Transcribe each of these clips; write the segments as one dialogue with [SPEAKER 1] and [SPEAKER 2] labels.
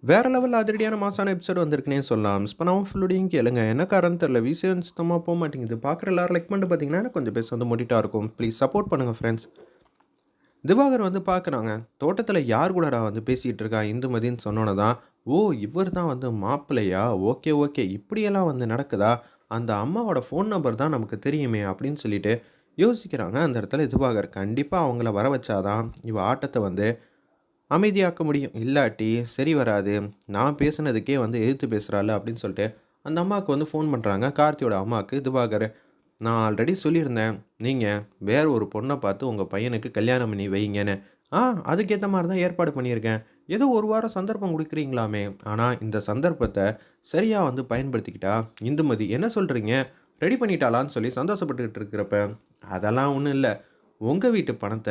[SPEAKER 1] வேற லெவல் அதிரடியான மாசான எபிசோட் வந்திருக்குன்னே சொல்லலாம். மிஸ் பண்ணாம ஃபுல்லோடையும் கேளுங்க. என்ன காரணம்னு தெரியல. விஷயம் சுத்தமா போமாட்டேங்குது. பார்க்குற எல்லாரும் லைக் பண்ணிட்டு பார்த்தீங்கன்னா, எனக்கு கொஞ்சம் பேச வந்து மோட்டிவேட்டா இருக்கும். ப்ளீஸ் சப்போர்ட் பண்ணுங்க ஃப்ரெண்ட்ஸ். திவாகர் வந்து பார்க்குறாங்க. தோட்டத்தில யார் கூடடா வந்து பேசிட்டு இருக்கா இந்துமதின்னு சொன்னோன தான், ஓ! இவர் தான் வந்து மாப்பிள்ளையா? Okay, okay. இப்படியெல்லாம் வந்து நடக்குதா? அந்த அம்மாவோட ஃபோன் நம்பர் தான் நமக்கு தெரியுமே அப்படின்னு சொல்லிட்டு யோசிக்கிறாங்க. அந்த இடத்துல திவாகர். கண்டிப்பா அவங்கள வர வச்சா தான் இவ ஆட்டத்த வந்து அமைதியாக்க முடியும். இல்லாட்டி சரி வராது. நான் பேசுனதுக்கே வந்து எதிர்த்து பேசுறாள அப்படின்னு சொல்லிட்டு, அந்த அம்மாவுக்கு வந்து ஃபோன் பண்றாங்க. கார்த்தியோட அம்மாக்கு திவாகர். நான் ஆல்ரெடி சொல்லியிருந்தேன். நீங்க வேற ஒரு பொண்ண பார்த்து உங்க பையனுக்கு கல்யாணம் பண்ணி வைங்கன்னு. ஆ அதுக்கேத்த மாரி தான் ஏற்பாடு பண்ணியிருக்கேன். ஏதோ 1 வாரம் சந்தர்ப்பம் குடுக்குறீங்களாமே. ஆனா இந்த சந்தர்ப்பத்த சரியா வந்து பயன்படுத்திக்கிட்டா இந்துமதி என்ன சொல்றீங்க? ரெடி பண்ணிட்டாளான்னு சொல்லி சந்தோஷப்பட்டுக்கிட்டு இருக்கிறப்ப, அதெல்லாம் ஒண்ணும் இல்ல. உங்க வீட்டு பணத்த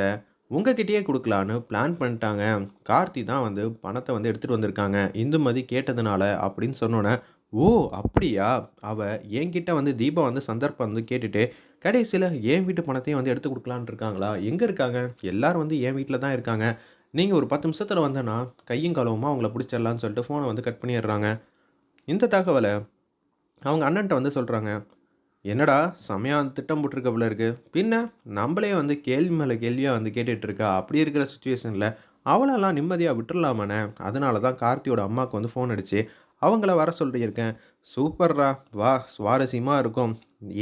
[SPEAKER 1] உங்ககிட்டயே குடுக்கலான்னு பிளான் பண்ணிட்டாங்க. கார்த்தி தான் வந்து பணத்த வந்து எடுத்துட்டு வந்திருக்காங்க. இந்துமதி கேட்டதுனால அப்படின்னு சொன்னோனே, ஓ! அப்படியா? அவ என்கிட்ட வந்து தீபா வந்து சந்தர்ப்பம் வந்து கேட்டுட்டு, கடைசியில என் வீட்டு பணத்தையும் வந்து எடுத்துக் குடுக்கலான்ட்டு இருக்காங்களா? எங்க இருக்காங்க? எல்லாரும் வந்து என் வீட்ல தான் இருக்காங்க. நீங்க ஒரு 10 நிமிஷத்துல வந்தேன்னா, கையும் களவுமா அவங்கள புடிச்சிடலான்னு சொல்லிட்டு ஃபோன வந்து கட் பண்ணிடுறாங்க. இந்த தகவல அவங்க அண்ணன்ட்ட வந்து சொல்றாங்க. என்னடா! செமையா திட்டம் போட்டுருக்க போல இருக்கு. பின்ன நம்பளே வந்து கேள்வி மேல கேள்வியா வந்து கேட்டுட்டு இருக்கா. அப்படி இருக்கிற சிச்சுவேஷன்ல அவளெல்லாம் நிம்மதியா விட்டுறலாமாண்ணே. அதனால தான் கார்த்தியோட அம்மாவுக்கு வந்து ஃபோன் அடிச்சு, அவங்கள வர சொல்லியிருக்கேன். சூப்பர்ரா! வா சுவாரஸ்யமா இருக்கும்.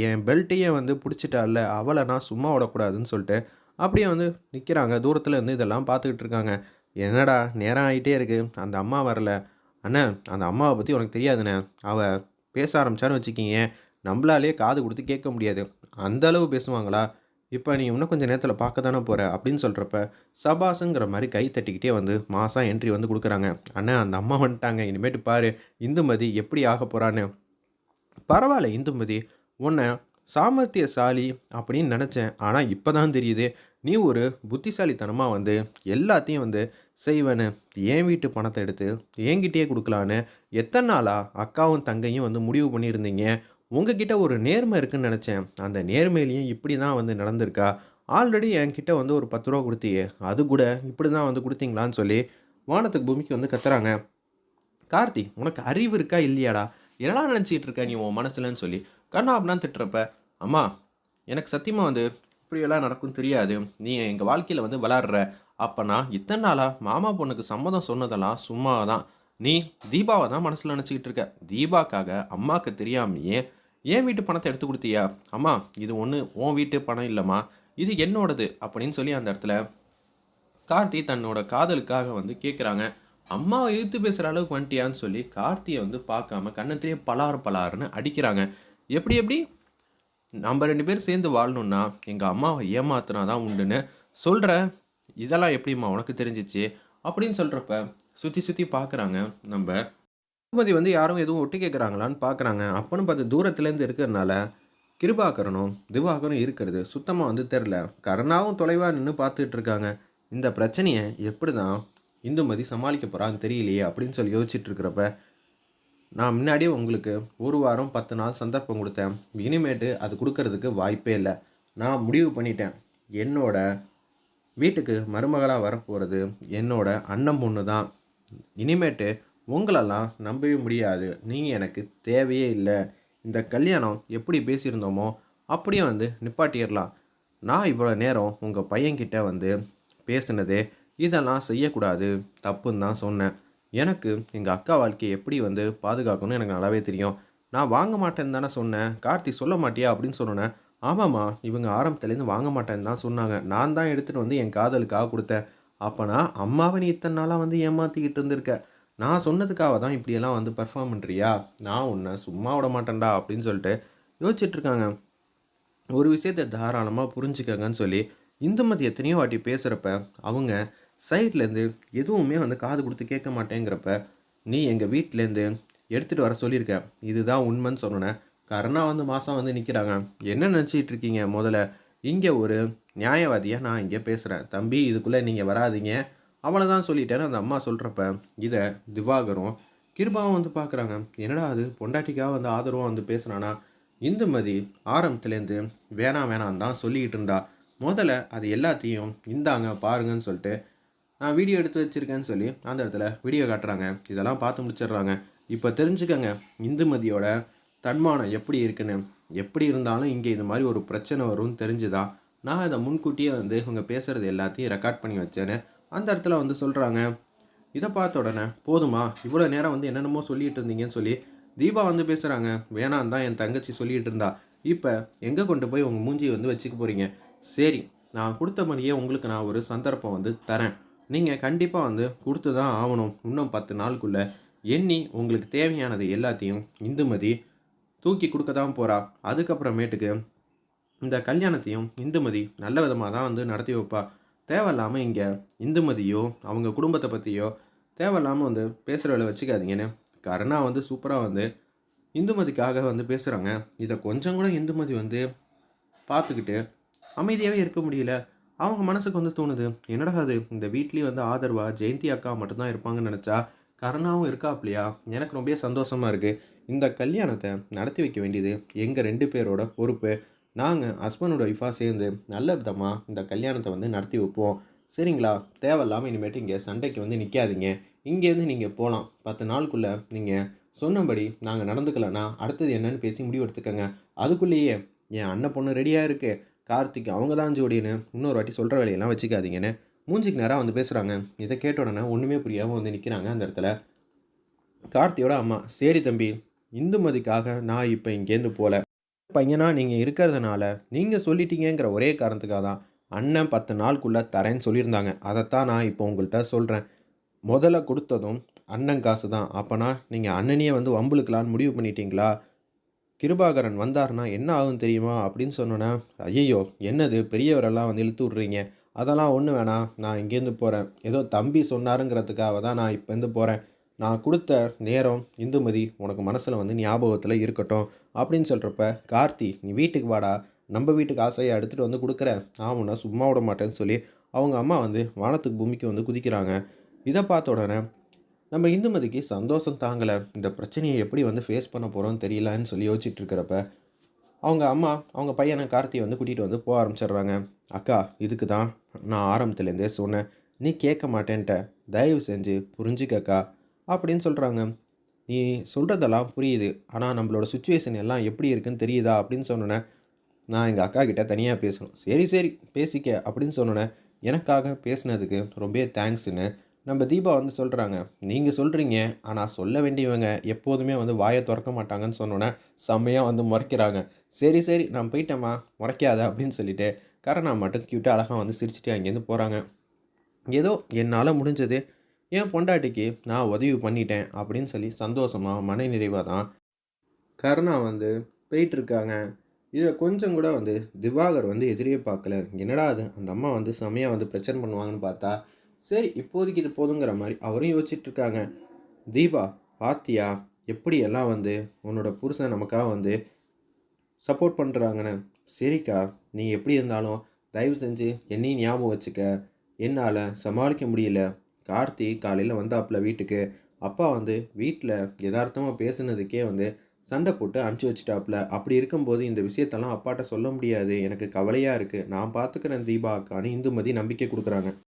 [SPEAKER 1] என் பெல்ட்டையே வந்து புடிச்சுட்டால்ல, அவள நான் சும்மா விடக்கூடாதுன்னு சொல்லிட்டு, அப்படியே வந்து நிக்கிறாங்க. தூரத்துல இருந்து இதெல்லாம் பார்த்துக்கிட்டு இருக்காங்க. என்னடா! நேரம் ஆயிட்டே இருக்கு. அந்த அம்மா வரல. அண்ணே அந்த அம்மாவ பத்தி உனக்கு தெரியாதுண்ணே. அவ பேச ஆரம்பிச்சான்னு வச்சுக்கயேன் நம்பளாலயே காது குடுத்து கேட்க முடியாது. அந்த அளவு பேசுவாங்களா? இப்ப நீ இன்னும் கொஞ்சம் நேரத்தில பார்க்க தானே போற அப்படின்னு சொல்றப்ப, சபாஷுங்கிற மாரி கை தட்டிக்கிட்டே வந்து மாஸா என்ட்ரி வந்து குடுக்குறாங்க. அண்ணா அந்த அம்மா வந்துட்டாங்க. இனிமேட்டு பாரு இந்துமதி எப்படி ஆகப் போறான்னு. பரவால்ல இந்துமதி. உன்ன சாமர்த்தியசாலி அப்படின்னு நெனச்சேன். ஆனா இப்ப தான் தெரியுது, நீ ஒரு புத்திசாலித்தனமா வந்து எல்லாத்தையும் வந்து செய்வேன்னு. என் வீட்டு பணத்த எடுத்து என்கிட்டயே குடுக்கலான்னு எத்தன நாளா அக்காவும், தங்கையும் வந்து முடிவு பண்ணியிருந்தீங்க. உங்ககிட்ட ஒரு நேர்மை இருக்குன்னு நெனச்சேன். அந்த நேர்மையிலயும் இப்படி தான் வந்து நடந்திருக்கா? ஆல்ரெடி என்கிட்ட வந்து ஒரு ரூ. 10 குடுத்தியே. அது கூட இப்படி தான் வந்து குடுத்தீங்களான்னு சொல்லி வானத்துக்கு பூமிக்கு வந்து கத்துறாங்க. கார்த்தி, உனக்கு அறிவு இருக்கா இல்லையாடா? என்னடா நினைச்சிட்டு இருக்க நீ உன் மனசுலன்னு சொல்லி, கன்னாபின்னான்னு திட்டுறப்ப, அம்மா எனக்கு சத்தியமா வந்து இப்படியெல்லாம் நடக்கும்னு தெரியாது. நீ எங்க வாழ்க்கையில வந்து விளையாடுற. அப்ப நான் இத்தன நாளா மாமா பொண்ணுக்கு சம்மதம் சொன்னதெல்லாம் சும்மா தான். நீ தீபாவ தான் மனசுல நினைச்சுக்கிட்டு இருக்க. தீபாக்காக அம்மாக்கு தெரியாமயே என் வீட்டு பணத்த எடுத்து குடுத்தியா? அம்மா இது ஒண்ணு உன் வீட்டு பணம் இல்லம்மா. இது என்னோடது அப்படின்னு சொல்லி அந்த இடத்துல கார்த்தி தன்னோட காதலுக்காக வந்து கேட்குறாங்க. அம்மாவ எதிர்த்து பேசுற அளவுக்கு வந்துட்டியான்னு சொல்லி கார்த்திய வந்து பார்க்காம கன்னத்திலேயே பலார் பலார்ன்னு அடிக்கிறாங்க. எப்படி எப்படி? நம்ம 2 பேரும் சேர்ந்து வாழணும்னா, எங்க அம்மாவ ஏமாத்துனா தான் உண்டுன்னு சொல்ற. இதெல்லாம் எப்படிம்மா உனக்கு தெரிஞ்சுச்சு? அப்படின்னு சொல்றப்ப, சுத்தி சுத்தி பார்க்குறாங்க நம்ப. பூபதி வந்து யாரும் எதுவும் ஒட்டு கேட்குறாங்களான்னு பார்க்குறாங்க. அப்பன்னு பார்த்து தூரத்துலேருந்து இருக்கிறனால, கிருபாகரனும், திவாகரும் இருக்கிறது சுத்தமா வந்து தெர்ல. கருணாவும் தொலைவா நின்னு பார்த்துட்டு இருக்காங்க. இந்த பிரச்சனைய எப்படிதான் இந்துமதி சமாளிக்க போறான்னு தெரியலையே! அப்படின்னு சொல்லி யோசிச்சுட்டு இருக்கிறப்ப, நான் முன்னாடியே உங்களுக்கு 1 வாரம் 10 நாள் சந்தர்ப்பம் குடுத்தேன். இனிமேட்டு அது குடுக்கறதுக்கு வாய்ப்பே இல்ல. நான் முடிவு பண்ணிட்டேன். என்னோட வீட்டுக்கு மருமகளா வரப்போறது என்னோட அண்ணன் பொண்ணு தான். இனிமேட்டு உங்களெல்லாம் நம்பவே முடியாது. நீங்க எனக்கு தேவையே இல்ல. இந்த கல்யாணம் எப்படி பேசியிருந்தோமோ, அப்படியே வந்து நிப்பாட்டிறலாம். நான் இவ்வளோ நேரம் உங்க பையன்கிட்ட வந்து பேசினது, இதெல்லாம் செய்யக்கூடாது. தப்புன்னு தான் சொன்னேன். எனக்கு எங்க அக்கா வாழ்க்கைய எப்படி வந்து பாதுகாக்கணும்னு எனக்கு நல்லாவே தெரியும். நான் வாங்க மாட்டேன்னு தானே சொன்னேன். கார்த்தி சொல்ல மாட்டியா? அப்படின்னு சொன்னோனே, ஆமாம்மா. இவங்க ஆரம்பத்துலேருந்து வாங்க மாட்டேன்னு தான் சொன்னாங்க. நான் தான் எடுத்துட்டு வந்து என் காதலுக்காக குடுத்தேன். அப்பனா அம்மாவ நீ இத்தன நாளா வந்து ஏமாத்திக்கிட்டு இருந்திருக்க. நான் சொன்னதுக்காக தான் இப்படியெல்லாம் வந்து பெர்ஃபார்ம் பண்றியா? நான் உன்ன சும்மா விட மாட்டேன்டா அப்படின்னு சொல்லிட்டு யோசிச்சுட்டு இருக்காங்க. ஒரு விஷயத்த தாராளமா புரிஞ்சுக்கங்கன்னு சொல்லி, இந்துமதி எத்தனையோ வாட்டி பேசுறப்ப, அவங்க சைட்லேருந்து எதுவுமே வந்து காது குடுத்து கேட்க மாட்டேங்கிறப்ப, "நீ எங்க வீட்லேருந்து எடுத்துட்டு வர சொல்லியிருக்க. இதுதான் உண்மைன்னு" சொன்னோனே, கருணா வந்து மாசா வந்து நிக்கிறாங்க. "என்ன நெனச்சுக்கிட்டு இருக்கீங்க மொதல்ல? இங்க ஒரு நியாயவாதியா நான் இங்க பேசுறேன். தம்பி இதுக்குள்ள நீங்க வராதீங்க. அவ்வளதான் சொல்லிட்டேன்னு" அந்த அம்மா சொல்றப்ப, இத திவாகரும், கிருபாவும் வந்து பார்க்குறாங்க. என்னடா இது பொண்டாட்டிக்காக வந்து ஆதரவா வந்து பேசுறானா? இந்துமதி ஆரம்பத்துலேருந்து வேணாம் வேணான்னு தான் சொல்லிக்கிட்டு இருந்தா. முதல்ல அது எல்லாத்தையும் இந்தாங்க பாருங்கன்னு சொல்லிட்டு, நான் வீடியோ எடுத்து வச்சிருக்கேன்னு சொல்லி அந்த இடத்துல வீடியோ காட்டுறாங்க. இதெல்லாம் பார்த்து முடிச்சிடுறாங்க. இப்போ தெரிஞ்சுக்கங்க இந்துமதியோட தன்மானம் எப்படி இருக்குன்னு. எப்படி இருந்தாலும் இங்கே இந்த மாதிரி ஒரு பிரச்சனை வரும்னு தெரிஞ்சுதான் நான் இதை முன்கூட்டியே வந்து இவங்க பேசுறது எல்லாத்தையும் ரெக்கார்ட் பண்ணி வச்சேன்னு அந்த இடத்துல வந்து சொல்கிறாங்க. இதை பார்த்த உடனே போதுமா இவ்வளோ நேரம் வந்து என்னென்னமோ சொல்லிட்டு இருந்தீங்கன்னு சொல்லி தீபா வந்து பேசுகிறாங்க. வேணாம் தான் என் தங்கச்சி சொல்லிட்டு இருந்தா. இப்போ எங்கே கொண்டு போய் உங்கள் மூஞ்சியை வந்து வச்சுக்க போகிறீங்க? சரி, நான் கொடுத்த மாதிரியே உங்களுக்கு நான் ஒரு சந்தர்ப்பம் வந்து தரேன். நீங்கள் கண்டிப்பாக வந்து கொடுத்து தான் ஆகணும். இன்னும் 10 நாளுக்குள்ளே எண்ணி உங்களுக்கு தேவையானது எல்லாத்தையும் இந்துமதி தூக்கி கொடுக்க தான் போகிறா. அதுக்கப்புறமேட்டுக்கு இந்த கல்யாணத்தையும் இந்துமதி நல்ல விதமாக தான் வந்து நடத்தி வைப்பா. தேவையில்லாமல் இங்கே இந்துமதியோ அவங்க குடும்பத்தை பற்றியோ தேவையில்லாமல் வந்து பேசுகிறவளை வச்சுக்காதீங்கன்னு கருணா வந்து சூப்பராக வந்து இந்துமதிக்காக வந்து பேசுகிறாங்க. இதை கொஞ்சம் கூட இந்துமதி வந்து பார்த்துக்கிட்டு அமைதியாகவே இருக்க முடியல. அவங்க மனசுக்கு வந்து தோணுது, என்னடா அது இந்த வீட்லேயும் வந்து ஆதரவா ஜெயந்தி அக்கா மட்டும்தான் இருப்பாங்கன்னு நினச்சா கருணாவும் இருக்காப்லையா. எனக்கு ரொம்ப சந்தோஷமாக இருக்குது. இந்த கல்யாணத்தை நடத்தி வைக்க வேண்டியது எங்கள் 2 பேரோட பொறுப்பு. நாங்கள் ஹஸ்பண்டோட ஒய்ஃபாக சேர்ந்து நல்ல விதமாக இந்த கல்யாணத்தை வந்து நடத்தி வைப்போம். சரிங்களா? தேவையில்லாமல் இனிமேட்டு இங்கே சண்டைக்கு வந்து நிற்காதீங்க. இங்கேருந்து நீங்கள் போகலாம். 10 நாளுக்குள்ளே நீங்கள் சொன்னபடி நாங்கள் நடந்துக்கலன்னா அடுத்தது என்னன்னு பேசி முடிவு எடுத்துக்கங்க. அதுக்குள்ளேயே என் அண்ணன் பொண்ணு ரெடியாக இருக்குது, கார்த்திக் அவங்க தான் ஜோடின்னு இன்னொரு வாட்டி சொல்கிற வேலையெல்லாம் வச்சுக்காதீங்கன்னு மூஞ்சிக்கு நேராக வந்து பேசுகிறாங்க. இதை கேட்ட உடனே ஒன்றுமே புரியாமல் வந்து நிற்கிறாங்க அந்த இடத்துல கார்த்தியோட அம்மா. சரி தம்பி, இந்துமதிக்காக நான் இப்போ இங்கேருந்து போகல. பையனா நீங்கள் இருக்கிறதுனால நீங்கள் சொல்லிட்டீங்கிற ஒரே காரணத்துக்காக தான் அண்ணன் 10 நாளுக்குள்ளே தரேன்னு சொல்லியிருந்தாங்க. அதைத்தான் நான் இப்போ உங்கள்கிட்ட சொல்கிறேன். முதல்ல கொடுத்ததும் அண்ணன் காசு தான். அப்போனா நீங்கள் அண்ணனையே வந்து வம்புழுக்கலான்னு முடிவு பண்ணிட்டீங்களா? கிருபாகரன் வந்தார்னா என்ன ஆகும் தெரியுமா அப்படின்னு சொன்னோன்னே, ஐயையோ என்னது பெரியவரெல்லாம் வந்து இழுத்து விட்றீங்க, அதெல்லாம் ஒன்றும் வேணாம், நான் இங்கேருந்து போகிறேன். ஏதோ தம்பி சொன்னாருங்கிறதுக்காக தான் நான் இப்போருந்து போகிறேன். நான் கொடுத்த நேரம் இந்துமதி உனக்கு மனசில் வந்து ஞாபகத்தில் இருக்கட்டும் அப்படின்னு சொல்கிறப்ப, கார்த்தி நீ வீட்டுக்கு வாடா, நம்ம வீட்டுக்கு ஆசையை எடுத்துகிட்டு வந்து கொடுக்குற, ஆமாண்ணா சும்மா விட மாட்டேன்னு சொல்லி அவங்க அம்மா வந்து வானத்துக்கு பூமிக்கு வந்து குதிக்கிறாங்க. இதை பார்த்த உடனே நம்ம இந்துமதிக்கு சந்தோஷம் தாங்கலை. இந்த பிரச்சனையை எப்படி வந்து ஃபேஸ் பண்ண போகிறோன்னு தெரியலன்னு சொல்லி யோசிச்சுட்டு இருக்கிறப்ப அவங்க அம்மா அவங்க பையனை கார்த்தியை வந்து கூட்டிகிட்டு வந்து போக ஆரம்பிச்சிடுறாங்க. அக்கா இதுக்கு தான் நான் ஆரம்பத்துலேருந்தே சொன்னேன், நீ கேட்க மாட்டேன்ட்ட, தயவு செஞ்சு புரிஞ்சுக்கக்கா அப்படின்னு சொல்கிறாங்க. நீ சொல்கிறதெல்லாம் புரியுது, ஆனால் நம்மளோட சுச்சுவேஷன் எல்லாம் எப்படி இருக்குன்னு தெரியுதா அப்படின்னு சொன்னோன்னே, நான் எங்கள் அக்கா கிட்ட தனியாக பேசணும். சரி சரி பேசிக்க அப்படின்னு சொன்னோன்னே, எனக்காக பேசுனதுக்கு ரொம்ப தேங்க்ஸுன்னு நம்ம தீபா வந்து சொல்கிறாங்க. நீங்கள் சொல்கிறீங்க, ஆனால் சொல்ல வேண்டியவங்க எப்போதுமே வந்து வாயை திறக்க மாட்டாங்கன்னு சொன்னோன்னே செம்மையாக வந்து முறைக்கிறாங்க. சரி சரி நான் போயிட்டேம்மா முறைக்காத அப்படின்னு சொல்லிட்டு கரணா மட்டும் க்யூட்டாக அழகாக வந்து சிரிச்சுட்டு அங்கேருந்து போகிறாங்க. ஏதோ என்னால் முடிஞ்சது என் பொண்டாட்டிக்கு நான் உதவி பண்ணிட்டேன் அப்படின்னு சொல்லி சந்தோஷமாக மனநிறைவாக தான் கருணா வந்து போயிட்டுருக்காங்க. இதை கொஞ்சம் கூட வந்து திவாகர் வந்து எதிரே பார்க்கல. என்னடா அது அந்த அம்மா வந்து செமையாக வந்து பிரச்சனை பண்ணுவாங்கன்னு பார்த்தா சரி இப்போதைக்கு இது போதுங்கிற மாதிரி அவரும் யோசிச்சுட்டு இருக்காங்க. தீபா பாத்தியா எப்படி எல்லாம் வந்து உன்னோட புருஷன் நமக்காக வந்து சப்போர்ட் பண்ணுறாங்கன்னு. சரிக்கா நீ எப்படி இருந்தாலும் தயவு செஞ்சு என்னையும் ஞாபகம் வச்சுக்க. என்னால் சமாளிக்க முடியல. கார்த்தி காலையில் வந்தாப்புல வீட்டுக்கு, அப்பா வந்து வீட்டில் யதார்த்தமாக பேசுனதுக்கே வந்து சண்டை போட்டு அனுப்பிச்சி வச்சுட்டாப்புல. அப்படி இருக்கும்போது இந்த விஷயத்தெல்லாம் அப்பாட்ட சொல்ல முடியாது, எனக்கு கவலையாக இருக்குது, நான் பார்த்துக்கிறேன் தீபா அக்கான்னு இந்துமதி நம்பிக்கை கொடுக்குறாங்க.